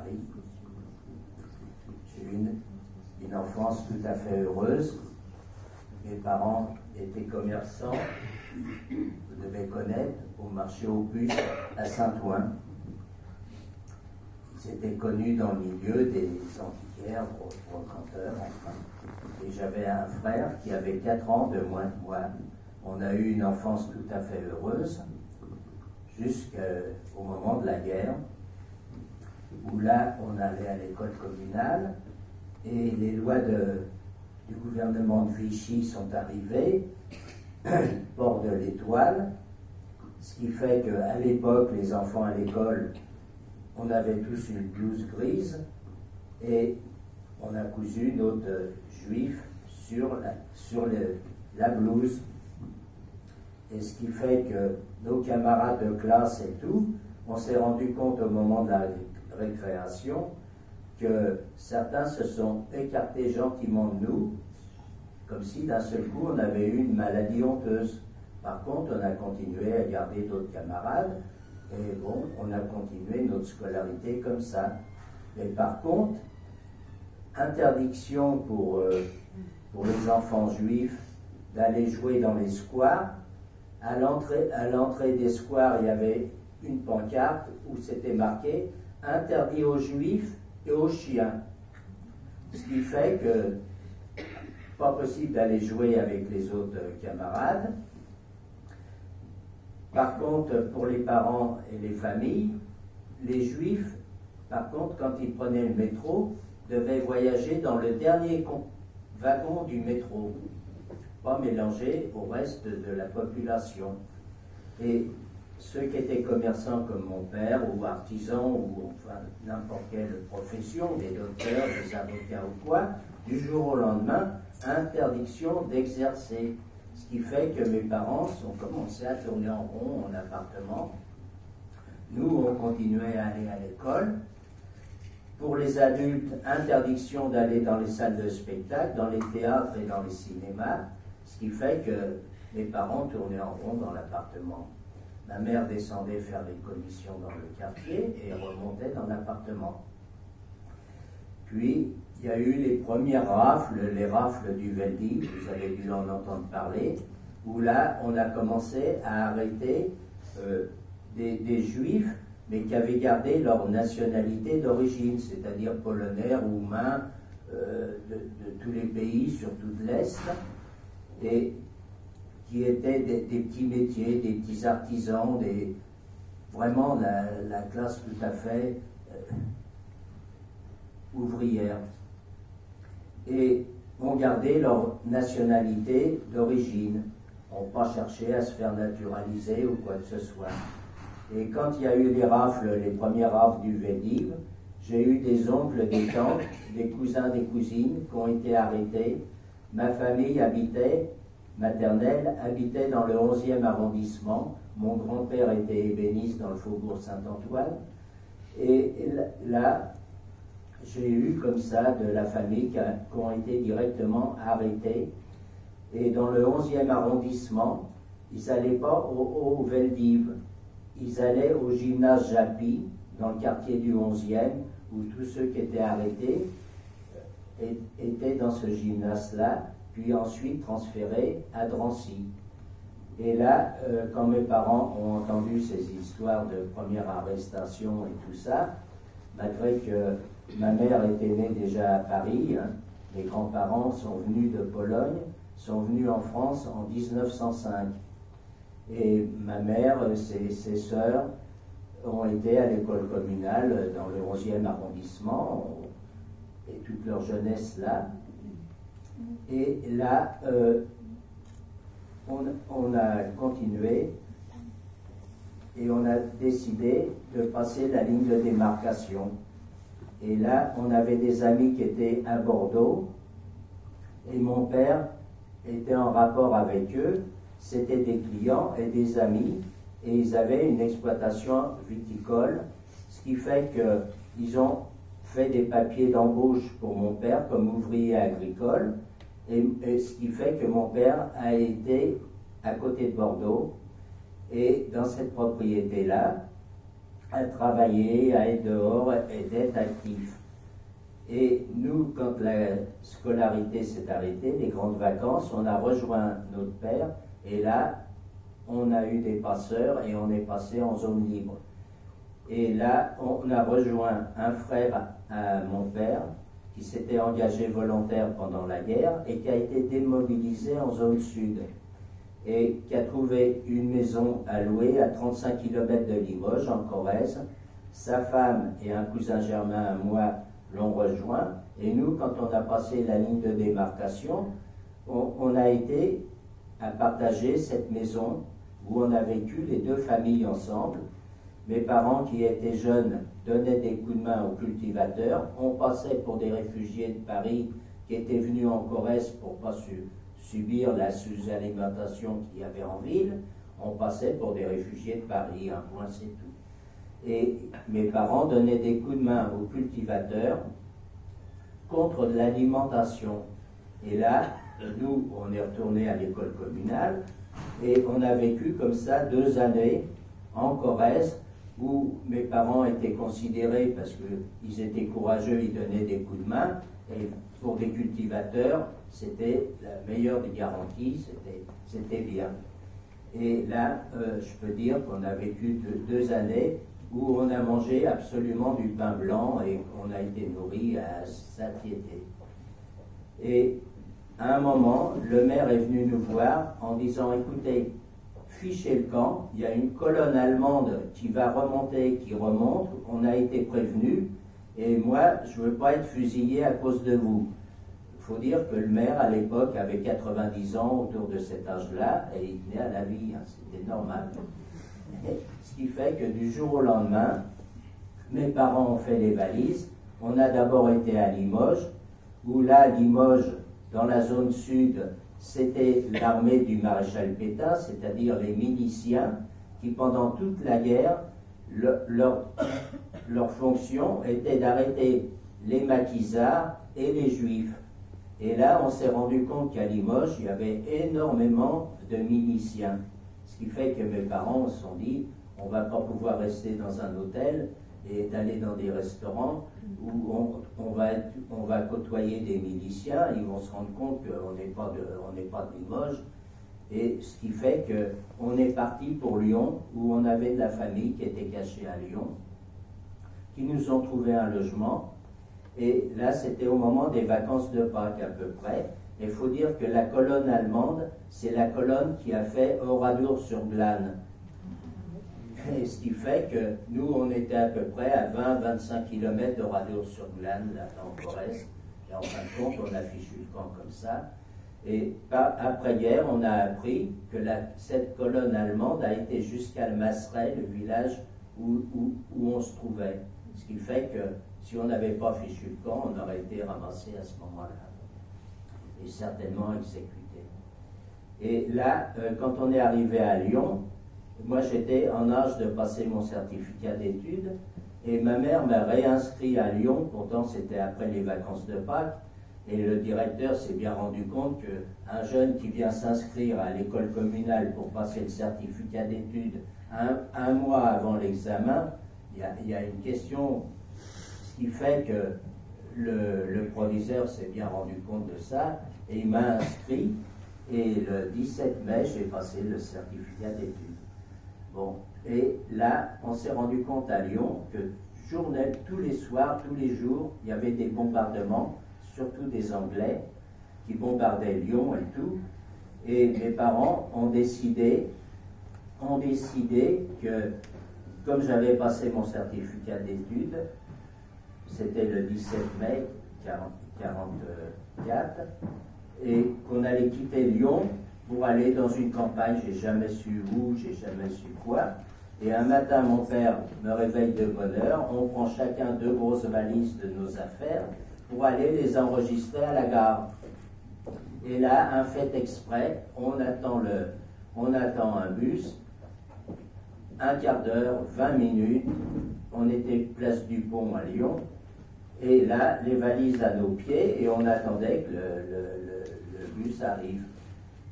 Paris. J'ai eu une enfance tout à fait heureuse. Mes parents étaient commerçants, vous devez connaître, au marché aux puces à Saint-Ouen. Ils étaient connus dans le milieu des antiquaires, brocanteurs, enfin. Et j'avais un frère qui avait 4 ans de moins que moi. On a eu une enfance tout à fait heureuse, jusqu'au moment de la guerre, où là, on allait à l'école communale, et les lois du gouvernement de Vichy sont arrivées, port de l'étoile, ce qui fait qu'à l'époque, les enfants à l'école, on avait tous une blouse grise, et on a cousu notre juif sur la blouse. Et ce qui fait que nos camarades de classe et tout, on s'est rendu compte au moment de la récréation que certains se sont écartés gentiment de nous, comme si d'un seul coup on avait eu une maladie honteuse. Par contre, on a continué à garder d'autres camarades, et bon, on a continué notre scolarité comme ça. Mais par contre, interdiction pour les enfants juifs d'aller jouer dans les squares. À l'entrée des squares, il y avait une pancarte où c'était marqué « Interdit aux juifs et aux chiens ». Ce qui fait que pas possible d'aller jouer avec les autres camarades. Par contre, pour les parents et les familles, les juifs, par contre, quand ils prenaient le métro, devaient voyager dans le dernier wagon du métro, pas mélangés au reste de la population. Et ceux qui étaient commerçants comme mon père, ou artisans, ou enfin n'importe quelle profession, des docteurs, des avocats ou quoi, du jour au lendemain, interdiction d'exercer. Ce qui fait que mes parents ont commencé à tourner en rond en appartement. Nous, on continuait à aller à l'école. Pour les adultes, interdiction d'aller dans les salles de spectacle, dans les théâtres et dans les cinémas, ce qui fait que mes parents tournaient en rond dans l'appartement. Ma mère descendait faire des commissions dans le quartier et remontait dans l'appartement. Puis, il y a eu les premières rafles, les rafles du Veldiv, vous avez dû en entendre parler, où là, on a commencé à arrêter des juifs, mais qui avaient gardé leur nationalité d'origine, c'est-à-dire polonais, roumains, de tous les pays, surtout de l'Est, et qui étaient des petits métiers, des petits artisans, vraiment la classe tout à fait ouvrière. Et ont gardé leur nationalité d'origine, n'ont pas cherché à se faire naturaliser ou quoi que ce soit. Et quand il y a eu les premières rafles du Veldiv, j'ai eu des oncles, des tantes, des cousins, des cousines qui ont été arrêtés. Ma famille maternelle habitait dans le 11e arrondissement. Mon grand-père était ébéniste dans le faubourg Saint-Antoine. Et là, j'ai eu comme ça de la famille qui ont été directement arrêtés. Et dans le 11e arrondissement, ils n'allaient pas au Veldiv. Ils allaient au gymnase Japy, dans le quartier du 11e, où tous ceux qui étaient arrêtés étaient dans ce gymnase-là, puis ensuite transférés à Drancy. Et là, quand mes parents ont entendu ces histoires de première arrestation et tout ça, malgré que ma mère était née déjà à Paris, hein, mes grands-parents sont venus de Pologne, sont venus en France en 1905. Et ma mère, ses sœurs ont été à l'école communale dans le 11e arrondissement, et toute leur jeunesse là. Et là, on a continué et on a décidé de passer la ligne de démarcation. Et là, on avait des amis qui étaient à Bordeaux, et mon père était en rapport avec eux. C'était des clients et des amis, et ils avaient une exploitation viticole, ce qui fait qu'ils ont fait des papiers d'embauche pour mon père comme ouvrier agricole, et ce qui fait que mon père a été à côté de Bordeaux, et dans cette propriété-là, à travailler, à être dehors et d'être actif. Et nous, quand la scolarité s'est arrêtée, les grandes vacances, on a rejoint notre père, et là, on a eu des passeurs et on est passé en zone libre. Et là, on a rejoint un frère à mon père, qui s'était engagé volontaire pendant la guerre et qui a été démobilisé en zone sud et qui a trouvé une maison à louer à 35 km de Limoges, en Corrèze. Sa femme et un cousin germain à moi l'ont rejoint, et nous, quand on a passé la ligne de démarcation, on a été à partager cette maison où on a vécu les deux familles ensemble. Mes parents, qui étaient jeunes, donnaient des coups de main aux cultivateurs. On passait pour des réfugiés de Paris qui étaient venus en Corrèze pour ne pas subir la sous-alimentation qu'il y avait en ville. On passait pour des réfugiés de Paris, un point c'est tout. Et mes parents donnaient des coups de main aux cultivateurs contre de l'alimentation. Et là, nous, on est retourné à l'école communale et on a vécu comme ça 2 années en Corrèze, où mes parents étaient considérés, parce qu'ils étaient courageux, ils donnaient des coups de main, et pour des cultivateurs, c'était la meilleure des garanties, c'était bien. Et là, je peux dire qu'on a vécu 2 années où on a mangé absolument du pain blanc et on a été nourri à satiété. Et à un moment, le maire est venu nous voir en disant, écoutez, fichez le camp, il y a une colonne allemande qui va remonter, qui remonte, on a été prévenu, et moi, je ne veux pas être fusillé à cause de vous. Il faut dire que le maire, à l'époque, avait 90 ans, autour de cet âge-là, et il tenait à la vie, hein, c'était normal. Ce qui fait que du jour au lendemain, mes parents ont fait les valises, on a d'abord été à Limoges, où là, Limoges, dans la zone sud, c'était l'armée du maréchal Pétain, c'est-à-dire les miliciens, qui pendant toute la guerre, leur fonction était d'arrêter les maquisards et les juifs. Et là, on s'est rendu compte qu'à Limoges, il y avait énormément de miliciens. Ce qui fait que mes parents se sont dit, on ne va pas pouvoir rester dans un hôtel et d'aller dans des restaurants où on va côtoyer des miliciens, ils vont se rendre compte qu'on n'est pas de Limoges. Et ce qui fait qu'on est parti pour Lyon, où on avait de la famille qui était cachée à Lyon, qui nous ont trouvé un logement. Et là, c'était au moment des vacances de Pâques à peu près. Et il faut dire que la colonne allemande, c'est la colonne qui a fait Oradour-sur-Glane. Et ce qui fait que nous, on était à peu près à 20-25 km d'Oradour-sur-Glane, là, en Corrèze. Et en fin de compte, on a fichu le camp comme ça. Et après-guerre, on a appris que cette colonne allemande a été jusqu'à Almasray, le village où on se trouvait. Ce qui fait que si on n'avait pas fichu le camp, on aurait été ramassé à ce moment-là. Et certainement exécuté. Et là, quand on est arrivé à Lyon, moi, j'étais en âge de passer mon certificat d'études et ma mère m'a réinscrit à Lyon, pourtant c'était après les vacances de Pâques, et le directeur s'est bien rendu compte qu'un jeune qui vient s'inscrire à l'école communale pour passer le certificat d'études un mois avant l'examen, il y a une question, ce qui fait que le proviseur s'est bien rendu compte de ça, et il m'a inscrit, et le 17 mai, j'ai passé le certificat d'études. Bon, et là, on s'est rendu compte à Lyon que tous les soirs, tous les jours, il y avait des bombardements, surtout des Anglais, qui bombardaient Lyon et tout. Et mes parents ont décidé que, comme j'avais passé mon certificat d'études, c'était le 17 mai 1944, et qu'on allait quitter Lyon pour aller dans une campagne, j'ai jamais su où, j'ai jamais su quoi. Et un matin, mon père me réveille de bonne heure, on prend chacun 2 grosses valises de nos affaires pour aller les enregistrer à la gare. Et là, un fait exprès, on attend un bus, un quart d'heure, 20 minutes, on était place du Pont à Lyon, et là, les valises à nos pieds, et on attendait que le bus arrive.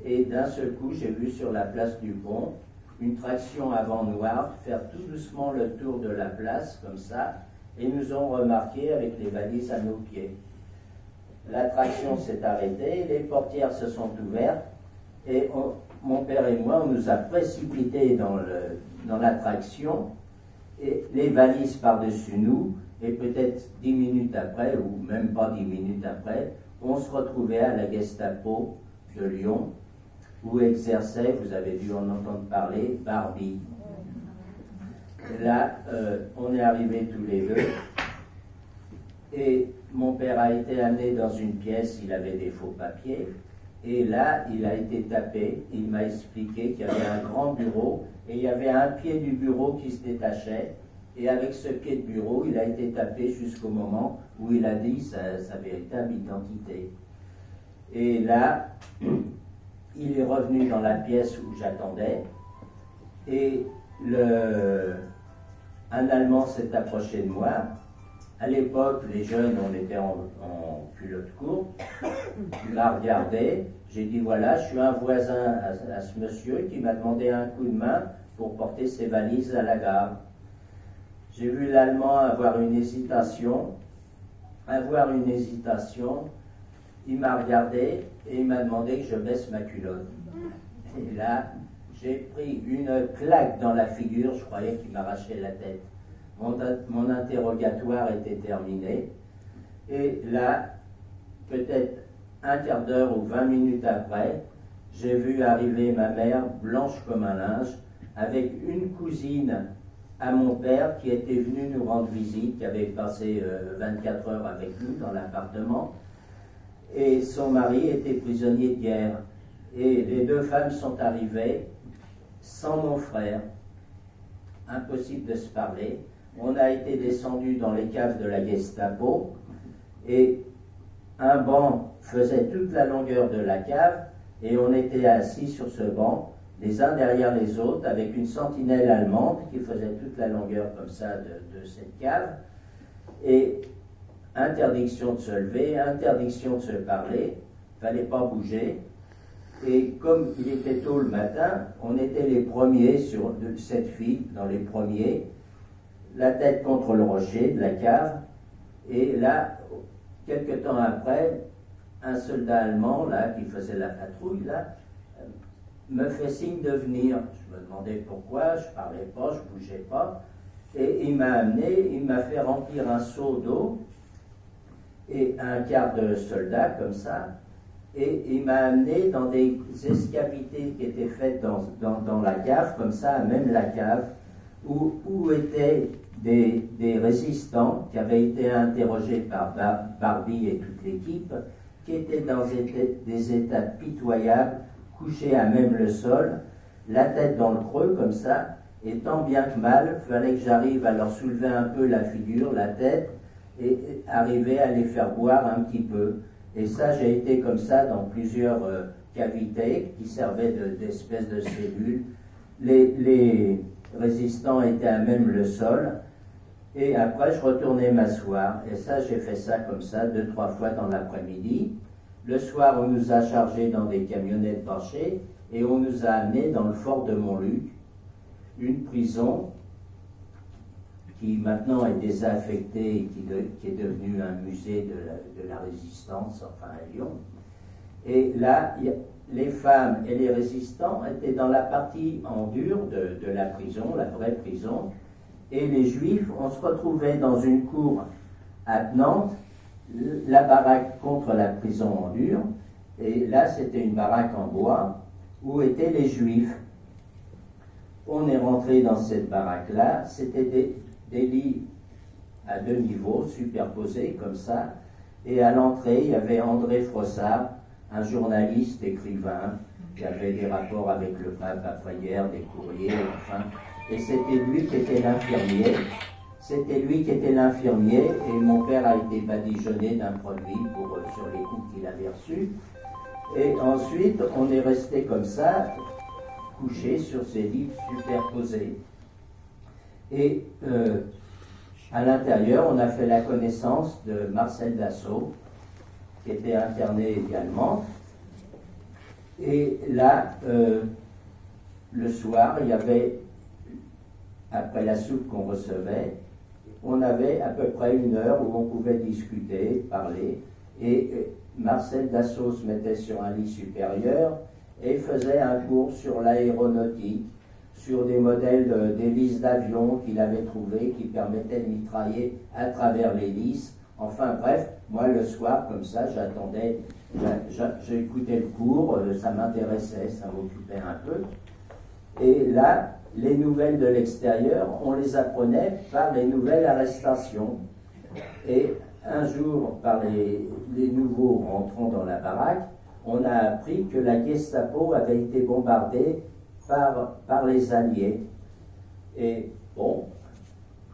Et d'un seul coup, j'ai vu sur la place du Pont une traction avant noire, faire tout doucement le tour de la place, comme ça, et nous ont remarqué avec les valises à nos pieds. La traction s'est arrêtée, les portières se sont ouvertes, et mon père et moi, on nous a précipités dans la traction, et les valises par-dessus nous, et peut-être 10 minutes après, ou même pas 10 minutes après, on se retrouvait à la Gestapo de Lyon, où exerçait, vous avez dû en entendre parler, Barbie. Et là, on est arrivés tous les deux, et mon père a été amené dans une pièce, il avait des faux papiers, et là, il a été tapé, il m'a expliqué qu'il y avait un grand bureau, et il y avait un pied du bureau qui se détachait, et avec ce pied de bureau, il a été tapé jusqu'au moment où il a dit sa véritable identité. Et là, il est revenu dans la pièce où j'attendais, et un Allemand s'est approché de moi. À l'époque, les jeunes, on était en culotte courte. Il m'a regardé. J'ai dit, voilà, je suis un voisin à ce monsieur qui m'a demandé un coup de main pour porter ses valises à la gare. J'ai vu l'Allemand avoir une hésitation. Il m'a regardé et il m'a demandé que je baisse ma culotte. Et là, j'ai pris une claque dans la figure, je croyais qu'il m'arrachait la tête. Mon interrogatoire était terminé. Et là, peut-être un quart d'heure ou 20 minutes après, j'ai vu arriver ma mère, blanche comme un linge, avec une cousine à mon père qui était venue nous rendre visite, qui avait passé 24 heures avec nous dans l'appartement. Et son mari était prisonnier de guerre. Et les deux femmes sont arrivées sans mon frère. Impossible de se parler. On a été descendus dans les caves de la Gestapo et un banc faisait toute la longueur de la cave et on était assis sur ce banc, les uns derrière les autres, avec une sentinelle allemande qui faisait toute la longueur comme ça de cette cave. Et interdiction de se lever, interdiction de se parler, il ne fallait pas bouger. Et comme il était tôt le matin, on était les premiers sur cette file, dans les premiers, la tête contre le rocher de la cave. Et là, quelque temps après, un soldat allemand, là, qui faisait la patrouille, là, me fait signe de venir. Je me demandais pourquoi, je ne parlais pas, je ne bougeais pas. Et il m'a amené, il m'a fait remplir un seau d'eau, et un quart de soldat, comme ça, et il m'a amené dans des escapités qui étaient faites dans la cave, comme ça, même la cave, où étaient des résistants qui avaient été interrogés par Barbie et toute l'équipe, qui étaient dans des états pitoyables, couchés à même le sol, la tête dans le creux, comme ça, et tant bien que mal, il fallait que j'arrive à leur soulever un peu la figure, la tête, et arriver à les faire boire un petit peu. Et ça, j'ai été comme ça dans plusieurs cavités qui servaient d'espèces de cellules. Les résistants étaient à même le sol. Et après, je retournais m'asseoir. Et ça, j'ai fait ça comme ça 2-3 fois dans l'après-midi. Le soir, on nous a chargés dans des camionnettes penchées et on nous a amenés dans le fort de Montluc, une prison qui maintenant est désaffectée et qui est devenue un musée de la résistance, enfin à Lyon. Et là, les femmes et les résistants étaient dans la partie en dur de la prison, la vraie prison, et les juifs, on se retrouvait dans une cour attenante, la baraque contre la prison en dur, et là c'était une baraque en bois, où étaient les juifs. On est rentré dans cette baraque-là, c'était des lits à 2 niveaux, superposés comme ça, et à l'entrée, il y avait André Frossard, un journaliste, écrivain, qui avait des rapports avec le pape après-guerre, des courriers, enfin, et c'était lui qui était l'infirmier. C'était lui qui était l'infirmier, et mon père a été badigeonné d'un produit sur les coups qu'il avait reçus. Et ensuite, on est resté comme ça, couché sur ces lits superposés. Et à l'intérieur, on a fait la connaissance de Marcel Dassault, qui était interné également. Et là, le soir, il y avait, après la soupe qu'on recevait, on avait à peu près 1 heure où on pouvait discuter, parler, et Marcel Dassault se mettait sur un lit supérieur et faisait un cours sur l'aéronautique, sur des modèles d'hélices d'avion qu'il avait trouvés qui permettaient de mitrailler à travers l'hélice. Enfin bref, moi le soir, comme ça, j'attendais, j'écoutais le cours, ça m'intéressait, ça m'occupait un peu. Et là, les nouvelles de l'extérieur, on les apprenait par les nouvelles arrestations. Et un jour, par les nouveaux rentrant dans la baraque, on a appris que la Gestapo avait été bombardée par les Alliés. Et bon,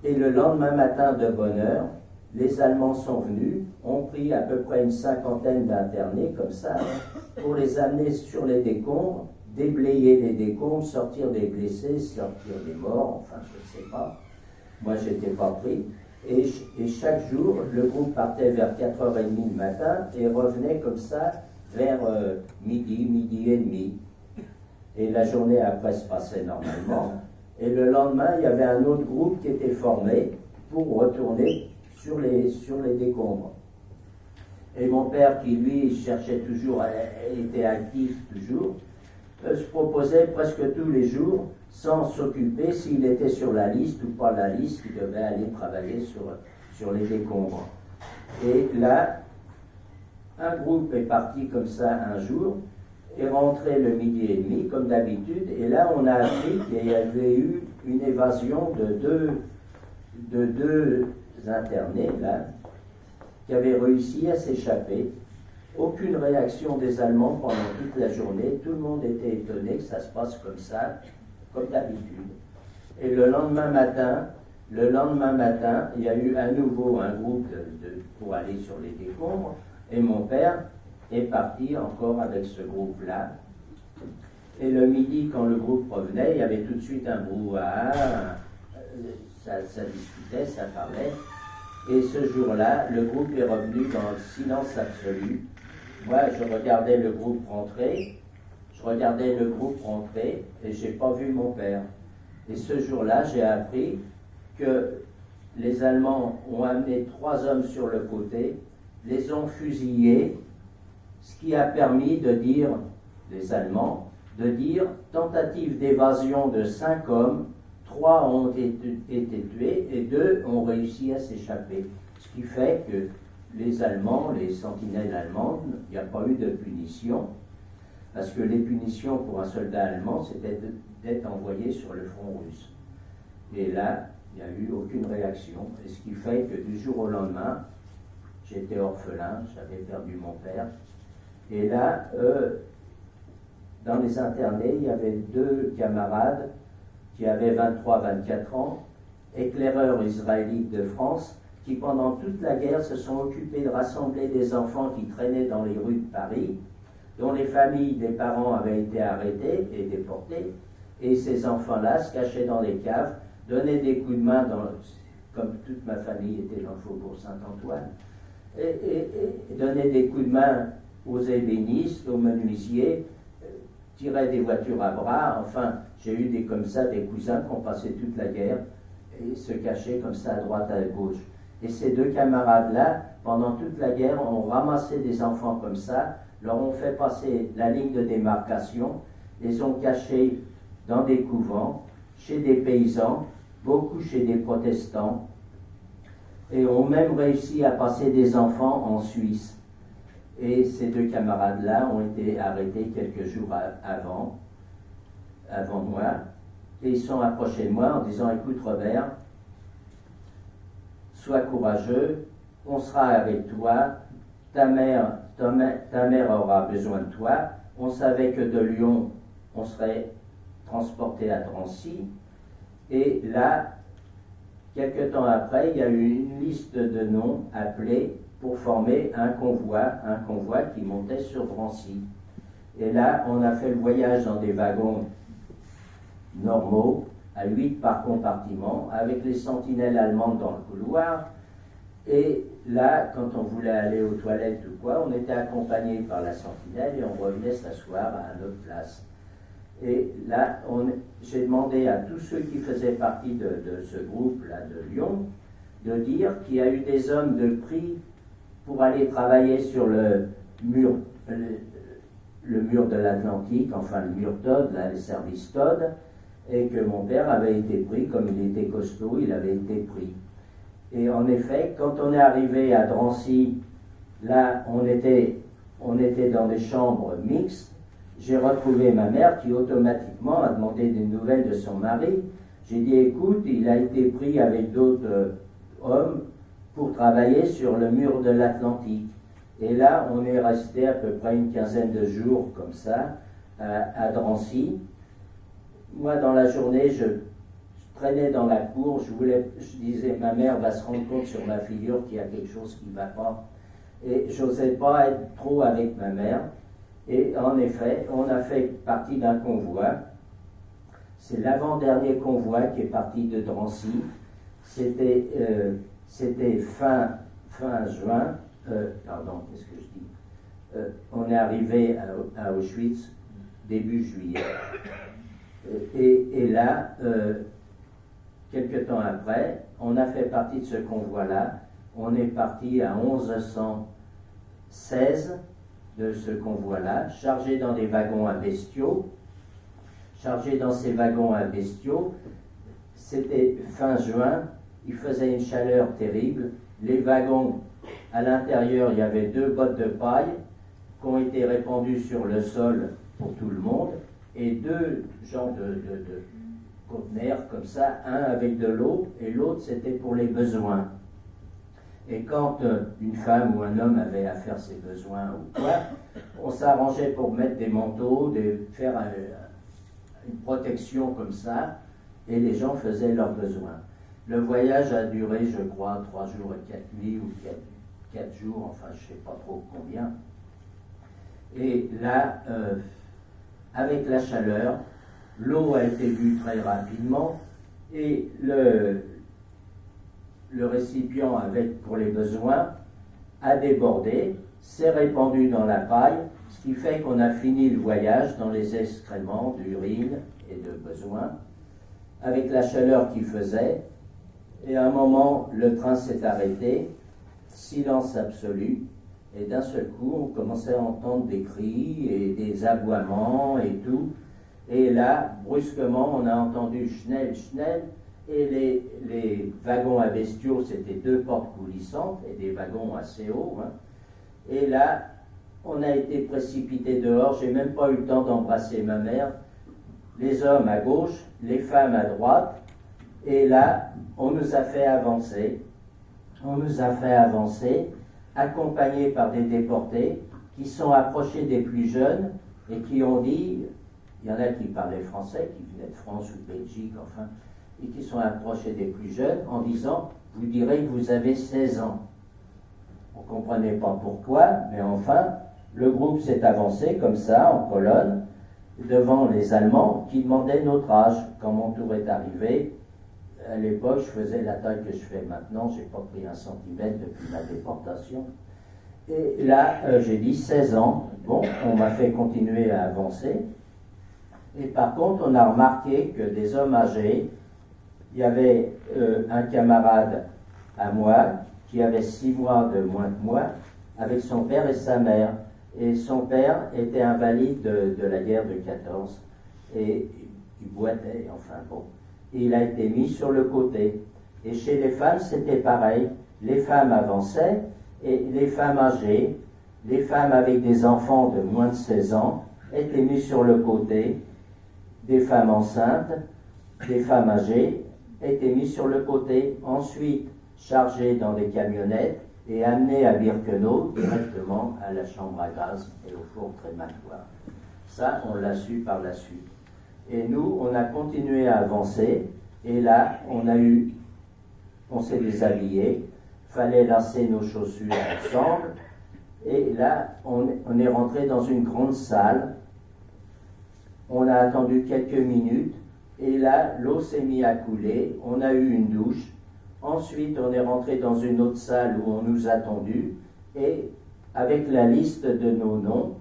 et le lendemain matin de bonne heure, les Allemands sont venus, ont pris à peu près une 50aine d'internés comme ça, pour les amener sur les décombres, déblayer les décombres, sortir des blessés, sortir des morts, enfin je ne sais pas. Moi j'étais pas pris. Et chaque jour, le groupe partait vers 4h30 le matin et revenait comme ça vers midi et demi. Et la journée après se passait normalement. Et le lendemain, il y avait un autre groupe qui était formé pour retourner sur les décombres. Et mon père, qui lui cherchait toujours, était actif toujours, se proposait presque tous les jours, sans s'occuper s'il était sur la liste ou pas la liste, il devait aller travailler sur les décombres. Et là, un groupe est parti comme ça un jour, est rentré le midi et demi, comme d'habitude, et là on a appris qu'il y avait eu une évasion de deux internés, là, qui avaient réussi à s'échapper. Aucune réaction des Allemands pendant toute la journée, tout le monde était étonné que ça se passe comme ça, comme d'habitude. Et le lendemain matin, il y a eu à nouveau un groupe pour aller sur les décombres, et mon père est parti encore avec ce groupe-là. Et le midi, quand le groupe revenait, il y avait tout de suite un brouhaha, ça discutait, ça parlait. Et ce jour-là, le groupe est revenu dans le silence absolu. Moi, je regardais le groupe rentrer, et j'ai pas vu mon père. Et ce jour-là, j'ai appris que les Allemands ont amené 3 hommes sur le côté, les ont fusillés, ce qui a permis de dire, les Allemands, de dire tentative d'évasion de 5 hommes, 3 ont été tués et 2 ont réussi à s'échapper. Ce qui fait que les Allemands, les sentinelles allemandes, il n'y a pas eu de punition, parce que les punitions pour un soldat allemand, c'était d'être envoyé sur le front russe. Et là, il n'y a eu aucune réaction, et ce qui fait que du jour au lendemain, j'étais orphelin, j'avais perdu mon père, et là, dans les internés, il y avait 2 camarades qui avaient 23-24 ans, éclaireurs israélites de France, qui pendant toute la guerre se sont occupés de rassembler des enfants qui traînaient dans les rues de Paris, dont les familles des parents avaient été arrêtés et déportés, et ces enfants-là se cachaient dans les caves, donnaient des coups de main, comme toute ma famille était dans le faubourg Saint-Antoine, et donnaient des coups de main aux ébénistes, aux menuisiers, tiraient des voitures à bras. Enfin, j'ai eu comme ça des cousins qui ont passé toute la guerre et se cachaient comme ça à droite, à gauche. Et ces 2 camarades-là, pendant toute la guerre, ont ramassé des enfants comme ça, leur ont fait passer la ligne de démarcation, les ont cachés dans des couvents, chez des paysans, beaucoup chez des protestants, et ont même réussi à passer des enfants en Suisse. Et ces 2 camarades-là ont été arrêtés quelques jours avant moi, et ils sont approchés de moi en disant « Écoute Robert, sois courageux, on sera avec toi, ta mère aura besoin de toi. » On savait que de Lyon, on serait transporté à Drancy, et là, quelque temps après, il y a eu une liste de noms appelés pour former un convoi qui montait sur Drancy. Et là, on a fait le voyage dans des wagons normaux, à 8 par compartiment, avec les sentinelles allemandes dans le couloir. Et là, quand on voulait aller aux toilettes ou quoi, on était accompagné par la sentinelle et on revenait s'asseoir à notre place. Et là, j'ai demandé à tous ceux qui faisaient partie de ce groupe-là de Lyon de dire qu'il y a eu des hommes de prix pour aller travailler sur le mur de l'Atlantique, enfin le mur Todd, là, le service Todd, et que mon père avait été pris, comme il était costaud, il avait été pris. Et en effet, quand on est arrivé à Drancy, là, on était dans des chambres mixtes. J'ai retrouvé ma mère qui automatiquement a demandé des nouvelles de son mari. J'ai dit, écoute, il a été pris avec d'autres hommes pour travailler sur le mur de l'Atlantique. Et là, on est resté à peu près une quinzaine de jours comme ça, à Drancy. Moi, dans la journée, je traînais dans la cour, je disais, ma mère va se rendre compte sur ma figure qu'il y a quelque chose qui ne va pas. Et je n'osais pas être trop avec ma mère. Et en effet, on a fait partie d'un convoi. C'est l'avant-dernier convoi qui est parti de Drancy. C'était fin juin. Pardon, qu'est-ce que je dis on est arrivé à Auschwitz début juillet. Et là, quelque temps après, on a fait partie de ce convoi-là. On est parti à 1116 de ce convoi-là, chargé dans des wagons à bestiaux. Chargé dans ces wagons à bestiaux, c'était fin juin, il faisait une chaleur terrible. Les wagons, à l'intérieur, il y avait 2 bottes de paille qui ont été répandues sur le sol pour tout le monde, et 2 genres de conteneurs comme ça, un avec de l'eau et l'autre c'était pour les besoins. Et quand une femme ou un homme avait à faire ses besoins ou quoi, on s'arrangeait pour mettre des manteaux, faire une protection comme ça, et les gens faisaient leurs besoins. Le voyage a duré, je crois, 3 jours et 4 nuits, ou 4 jours, enfin je ne sais pas trop combien. Et là, avec la chaleur, l'eau a été bue très rapidement, et le récipient pour les besoins a débordé, s'est répandu dans la paille, ce qui fait qu'on a fini le voyage dans les excréments d'urine et de besoins, avec la chaleur qu'il faisait. Et à un moment, le train s'est arrêté, silence absolu, et d'un seul coup, on commençait à entendre des cris et des aboiements et tout. Et là, brusquement, on a entendu Schnell, Schnell, et les wagons à bestiaux, c'était 2 portes coulissantes, et des wagons assez hauts. Hein. Et là, on a été précipités dehors, j'ai même pas eu le temps d'embrasser ma mère. Les hommes à gauche, les femmes à droite, et là, on nous a fait avancer. On nous a fait avancer, accompagnés par des déportés qui sont approchés des plus jeunes et qui ont dit, il y en a qui parlaient français, qui venaient de France ou de Belgique, enfin, et qui sont approchés des plus jeunes en disant, vous direz que vous avez 16 ans. On ne comprenait pas pourquoi, mais enfin, le groupe s'est avancé comme ça, en colonne, devant les Allemands qui demandaient notre âge. Quand mon tour est arrivé, à l'époque, je faisais la taille que je fais maintenant, je n'ai pas pris 1 centimètre depuis ma déportation. Et là, j'ai dit 16 ans. Bon, on m'a fait continuer à avancer. Et par contre, on a remarqué que des hommes âgés, il y avait un camarade à moi qui avait 6 mois de moins que moi, avec son père et sa mère. Et son père était invalide de la guerre de 14. Et il boitait, enfin bon. Et il a été mis sur le côté. Et chez les femmes, c'était pareil. Les femmes avançaient, et les femmes âgées, les femmes avec des enfants de moins de 16 ans, étaient mises sur le côté. Des femmes enceintes, des femmes âgées, étaient mises sur le côté. Ensuite, chargées dans des camionnettes et amenées à Birkenau, directement à la chambre à gaz et au four crématoire. Ça, on l'a su par la suite. Et nous, on a continué à avancer, et là, on s'est déshabillé, fallait lasser nos chaussures ensemble, et là, on est rentré dans une grande salle, on a attendu quelques minutes, et là, l'eau s'est mise à couler, on a eu une douche, ensuite on est rentré dans une autre salle où on nous a attendus, et avec la liste de nos noms,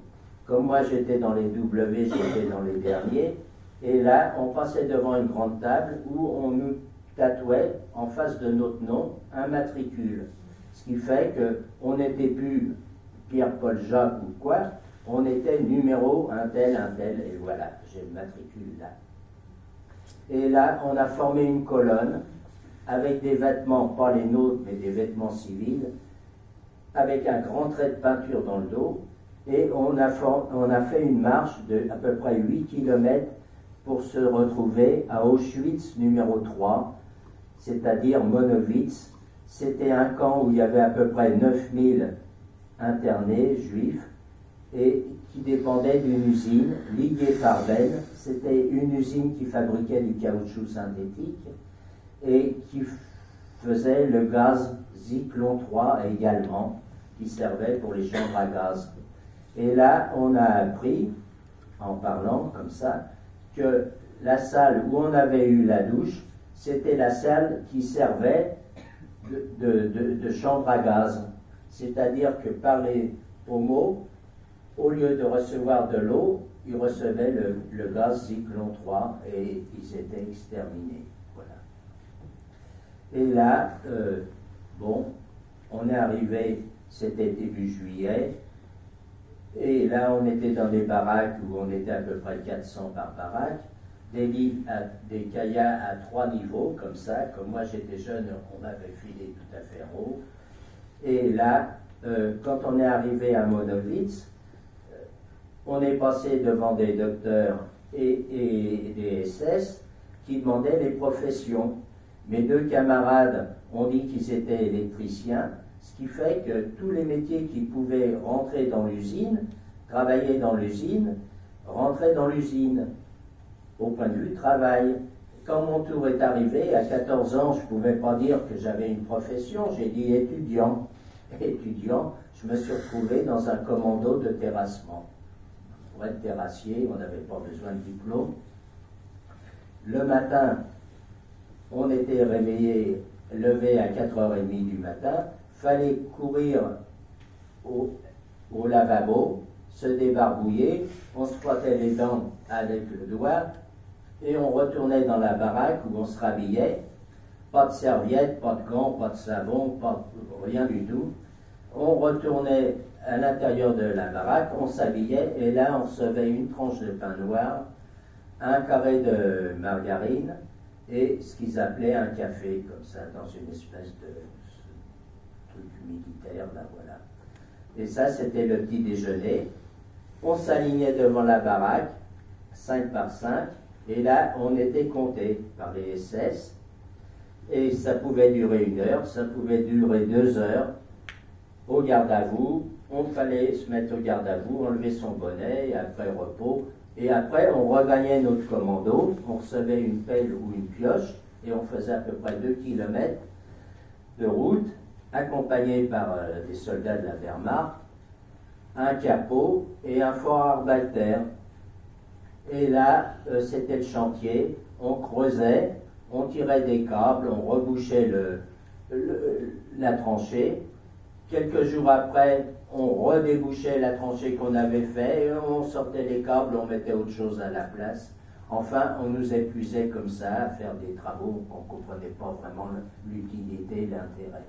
Comme moi j'étais dans les W, j'étais dans les derniers. Et là, on passait devant une grande table où on nous tatouait en face de notre nom un matricule. Ce qui fait qu'on n'était plus Pierre, Paul, Jacques ou quoi, on était numéro un tel, et voilà, j'ai le matricule là. Et là, on a formé une colonne avec des vêtements, pas les nôtres, mais des vêtements civils, avec un grand trait de peinture dans le dos, et on a fait une marche de à peu près 8 km pour se retrouver à Auschwitz numéro 3, c'est-à-dire Monowitz. C'était un camp où il y avait à peu près 9000 internés juifs et qui dépendait d'une usine, Ligier Farben. C'était une usine qui fabriquait du caoutchouc synthétique et qui faisait le gaz Zyklon 3 également, qui servait pour les chambres à gaz. Et là, on a appris, en parlant comme ça, que la salle où on avait eu la douche, c'était la salle qui servait de chambre à gaz. C'est-à-dire que par les pommeaux, au lieu de recevoir de l'eau, ils recevaient le gaz Zyklon 3 et ils étaient exterminés. Voilà. Et là, bon, on est arrivé, c'était début juillet, et là on était dans des baraques où on était à peu près 400 par baraque, des caillas à 3 niveaux, comme ça, comme moi j'étais jeune, on m'avait filé tout à fait haut. Et là, quand on est arrivé à Monowitz, on est passé devant des docteurs et des SS qui demandaient les professions. Mes 2 camarades ont dit qu'ils étaient électriciens, ce qui fait que tous les métiers qui pouvaient rentrer dans l'usine, travailler dans l'usine, rentraient dans l'usine, au point de vue travail. Quand mon tour est arrivé, à 14 ans, je ne pouvais pas dire que j'avais une profession, j'ai dit étudiant. Étudiant, je me suis retrouvé dans un commando de terrassement. Pour être terrassier, on n'avait pas besoin de diplôme. Le matin, on était réveillé, levé à 4h30 du matin, fallait courir au lavabo, se débarbouiller, on se frottait les dents avec le doigt, et on retournait dans la baraque où on se rhabillait, pas de serviette, pas de gants, pas de savon, rien du tout. On retournait à l'intérieur de la baraque, on s'habillait, et là on recevait une tranche de pain noir, un carré de margarine, et ce qu'ils appelaient un café, comme ça, dans une espèce de truc militaire, là, voilà. Et ça, c'était le petit déjeuner. On s'alignait devant la baraque, 5 par 5, et là, on était compté par les SS, et ça pouvait durer 1 heure, ça pouvait durer 2 heures, au garde à vous, on fallait se mettre au garde à vous, enlever son bonnet, et après repos, et après on regagnait notre commando, on recevait une pelle ou une pioche, et on faisait à peu près 2 km de route, accompagné par des soldats de la Wehrmacht, un capot et un fort arbalter. Et là, c'était le chantier, on creusait, on tirait des câbles, on rebouchait la tranchée. Quelques jours après, on redébouchait la tranchée qu'on avait fait, et on sortait les câbles, on mettait autre chose à la place. Enfin, on nous épuisait comme ça à faire des travaux qu'on ne comprenait pas vraiment l'utilité, l'intérêt.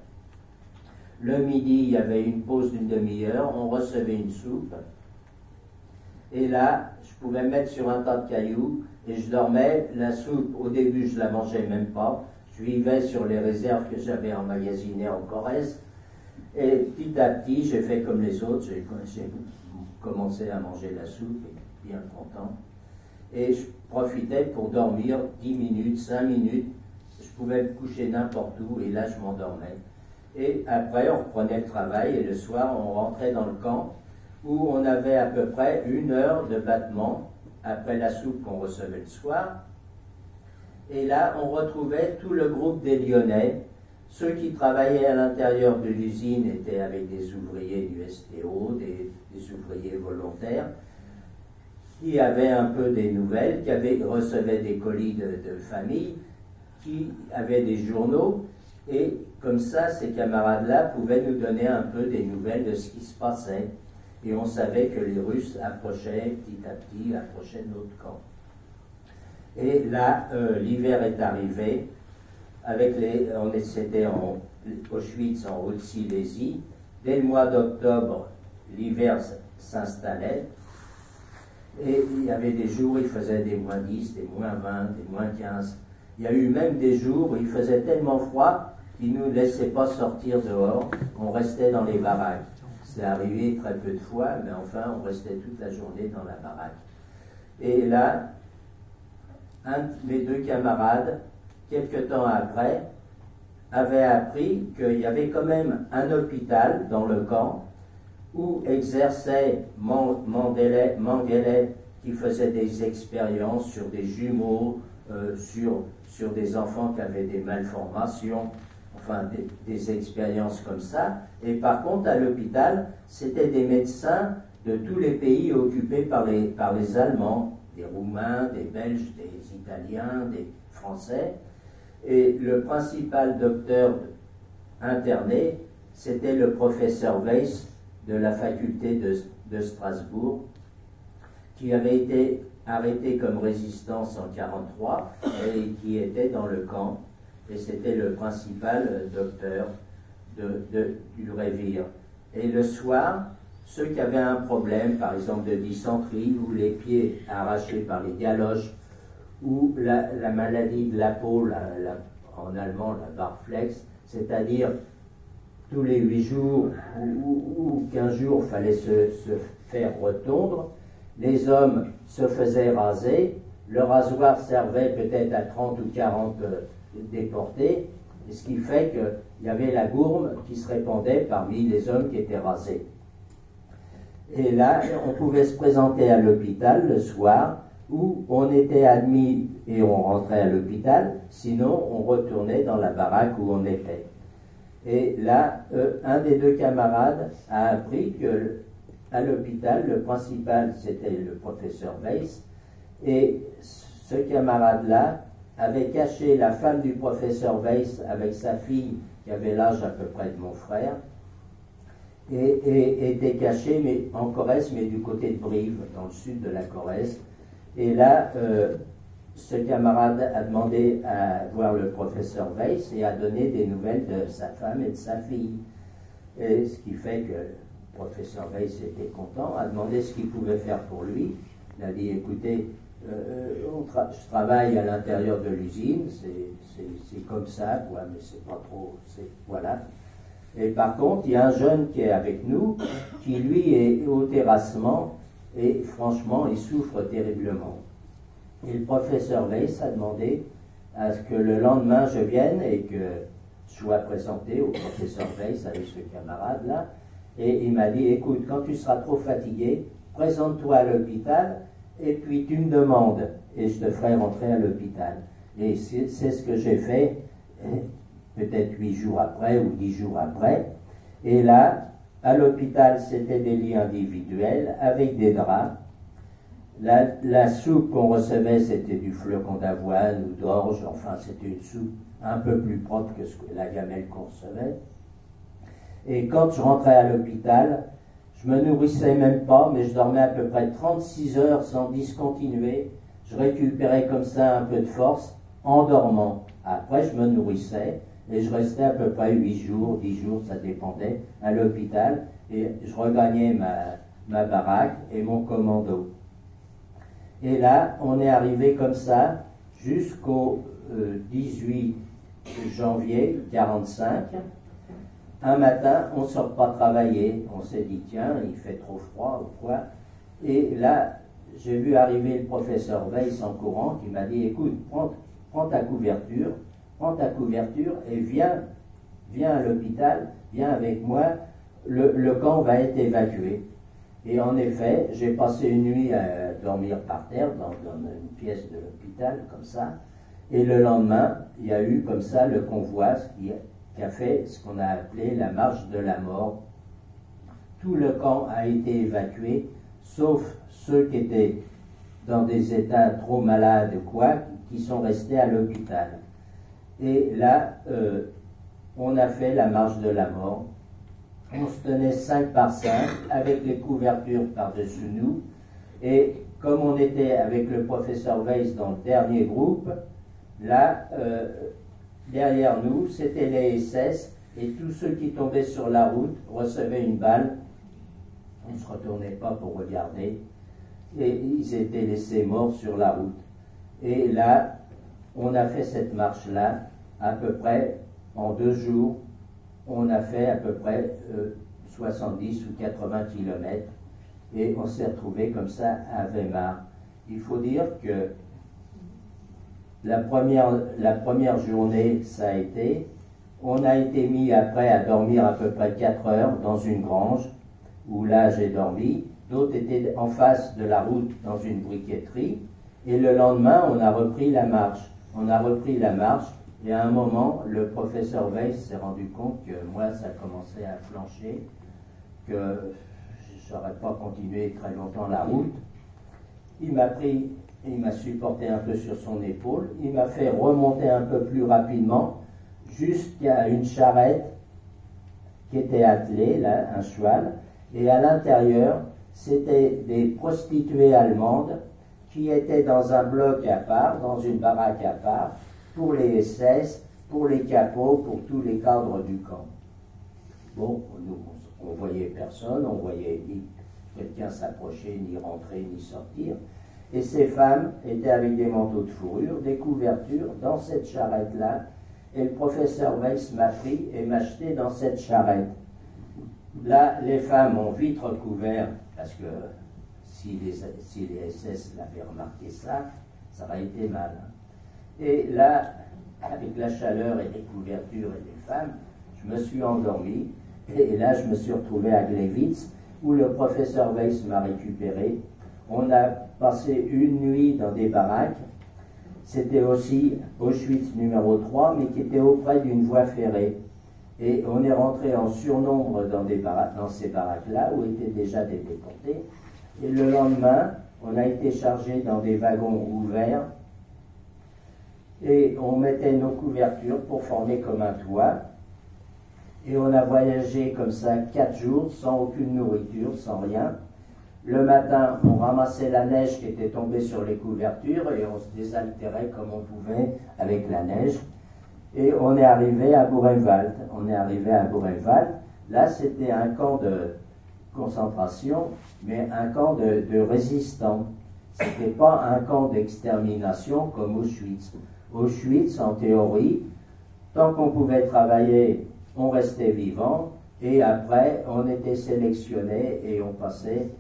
Le midi, il y avait une pause d'1 demi-heure, on recevait une soupe. Et là, je pouvais me mettre sur un tas de cailloux et je dormais. La soupe, au début, je ne la mangeais même pas. Je vivais sur les réserves que j'avais emmagasinées en Corrèze. Et petit à petit, j'ai fait comme les autres. J'ai commencé à manger la soupe, et bien content. Et je profitais pour dormir 10 minutes, 5 minutes. Je pouvais me coucher n'importe où et là, je m'endormais. Et après, on reprenait le travail et le soir, on rentrait dans le camp où on avait à peu près 1 heure de battement après la soupe qu'on recevait le soir. Et là, on retrouvait tout le groupe des Lyonnais. Ceux qui travaillaient à l'intérieur de l'usine étaient avec des ouvriers du STO, des ouvriers volontaires, qui avaient un peu des nouvelles, qui recevaient des colis de famille, qui avaient des journaux, et comme ça, ces camarades-là pouvaient nous donner un peu des nouvelles de ce qui se passait. et on savait que les Russes approchaient petit à petit, approchaient notre camp. Et là, l'hiver est arrivé, c'était en Auschwitz, en Haute-Silésie. Dès le mois d'octobre, l'hiver s'installait, et il y avait des jours où il faisait des moins 10, des moins 20, des moins 15. Il y a eu même des jours où il faisait tellement froid qu'ils ne nous laissaient pas sortir dehors, on restait dans les baraques. C'est arrivé très peu de fois, mais enfin, on restait toute la journée dans la baraque. Et là, un de mes deux camarades, quelque temps après, avait appris qu'il y avait quand même un hôpital dans le camp où exerçait Mengele, qui faisait des expériences sur des jumeaux, sur des enfants qui avaient des malformations, enfin des expériences comme ça. Et par contre, à l'hôpital, c'était des médecins de tous les pays occupés par les Allemands, des Roumains, des Belges, des Italiens, des Français. Et le principal docteur interné, c'était le professeur Weiss de la faculté de Strasbourg, qui avait été arrêté comme résistance en 1943 et qui était dans le camp. Et c'était le principal docteur du Révire. Et le soir, ceux qui avaient un problème, par exemple de dysenterie, ou les pieds arrachés par les galoches, ou la maladie de la peau, en allemand la Barflex, c'est-à-dire tous les 8 jours ou 15 jours, il fallait se faire retondre. Les hommes se faisaient raser, le rasoir servait peut-être à 30 ou 40 déportés, ce qui fait qu'il y avait la gourme qui se répandait parmi les hommes qui étaient rasés. Et là, on pouvait se présenter à l'hôpital le soir, où on était admis et on rentrait à l'hôpital, sinon on retournait dans la baraque où on était. Et là, un des deux camarades a appris que à l'hôpital, le principal c'était le professeur Weiss, et ce camarade-là avait caché la femme du professeur Weiss avec sa fille qui avait l'âge à peu près de mon frère, et était caché mais, en Corrèze, mais du côté de Brive, dans le sud de la Corrèze. Et là, ce camarade a demandé à voir le professeur Weiss et a donné des nouvelles de sa femme et de sa fille. Et ce qui fait que le professeur Weiss était content, a demandé ce qu'il pouvait faire pour lui. Il a dit, écoutez, je travaille à l'intérieur de l'usine, c'est comme ça, quoi, mais c'est pas trop, voilà. Et par contre, il y a un jeune qui est avec nous, qui lui est au terrassement, et franchement, il souffre terriblement. Et le professeur Weiss a demandé à ce que le lendemain je vienne et que je sois présenté au professeur Weiss avec ce camarade-là. Et il m'a dit, écoute, quand tu seras trop fatigué, présente-toi à l'hôpital et puis tu me demandes et je te ferai rentrer à l'hôpital. Et c'est ce que j'ai fait, peut-être 8 jours après ou 10 jours après. Et là, à l'hôpital, c'était des lits individuels avec des draps. La soupe qu'on recevait, c'était du flocon d'avoine ou d'orge. Enfin, c'était une soupe un peu plus propre que la gamelle qu'on recevait. Et quand je rentrais à l'hôpital, je me nourrissais même pas, mais je dormais à peu près 36 heures sans discontinuer. Je récupérais comme ça un peu de force en dormant. Après, je me nourrissais. Et je restais à peu près 8 jours, 10 jours, ça dépendait, à l'hôpital. Et je regagnais ma baraque et mon commando. Et là, on est arrivé comme ça jusqu'au 18 janvier 1945. Un matin, on ne sort pas travailler. On s'est dit, tiens, il fait trop froid ou quoi. Et là, j'ai vu arriver le professeur Weiss en courant qui m'a dit, écoute, prends ta couverture et viens à l'hôpital, viens avec moi, le camp va être évacué. Et en effet, j'ai passé une nuit à dormir par terre dans une pièce de l'hôpital, comme ça, et le lendemain, il y a eu comme ça le convoi qui a fait ce qu'on a appelé la marche de la mort. Tout le camp a été évacué, sauf ceux qui étaient dans des états trop malades ou quoi, qui sont restés à l'hôpital. Et là, on a fait la marche de la mort. On se se tenait 5 par 5 avec les couvertures par-dessus nous. Et comme on était avec le professeur Weiss dans le dernier groupe, là, derrière nous, c'était les SS, et tous ceux qui tombaient sur la route recevaient une balle. On ne se retournait pas pour regarder, et ils étaient laissés morts sur la route. Et là, on a fait cette marche-là, à peu près en 2 jours, on a fait à peu près 70 ou 80 kilomètres, et on s'est retrouvé comme ça à Weimar. Il faut dire que la première journée, ça a été, on a été mis après à dormir à peu près 4 heures dans une grange, où là j'ai dormi, d'autres étaient en face de la route dans une briqueterie, et le lendemain on a repris la marche. Et à un moment, le professeur Weiss s'est rendu compte que moi ça commençait à flancher, que je n'aurais pas continué très longtemps la route. Il m'a pris, il m'a supporté un peu sur son épaule, il m'a fait remonter un peu plus rapidement jusqu'à une charrette qui était attelée, là, un cheval, et à l'intérieur, c'était des prostituées allemandes qui étaient dans un bloc à part, dans une baraque à part, pour les SS, pour les capots, pour tous les cadres du camp. Bon, nous, on voyait personne, on voyait ni quelqu'un s'approcher, ni rentrer, ni sortir. Et ces femmes étaient avec des manteaux de fourrure, des couvertures, dans cette charrette-là. Et le professeur Weiss m'a pris et m'a jeté dans cette charrette. Là, les femmes ont vite recouvert, parce que si les SS l'avaient remarqué ça aurait été mal. Et là, avec la chaleur et les couvertures et les femmes, je me suis endormi. Et là, je me suis retrouvé à Gleiwitz, où le professeur Weiss m'a récupéré. On a passé une nuit dans des baraques. C'était aussi Auschwitz numéro 3, mais qui était auprès d'une voie ferrée. Et on est rentré en surnombre dans ces baraques-là, où étaient déjà des déportés. Et le lendemain, on a été chargé dans des wagons ouverts, et on mettait nos couvertures pour former comme un toit. Et on a voyagé comme ça 4 jours, sans aucune nourriture, sans rien. Le matin, on ramassait la neige qui était tombée sur les couvertures et on se désaltérait comme on pouvait avec la neige. Et on est arrivé à Buchenwald. Là, c'était un camp de concentration, mais un camp de résistants. Ce n'était pas un camp d'extermination comme Auschwitz. Auschwitz, en théorie, tant qu'on pouvait travailler, on restait vivant, et après, on était sélectionné et on passait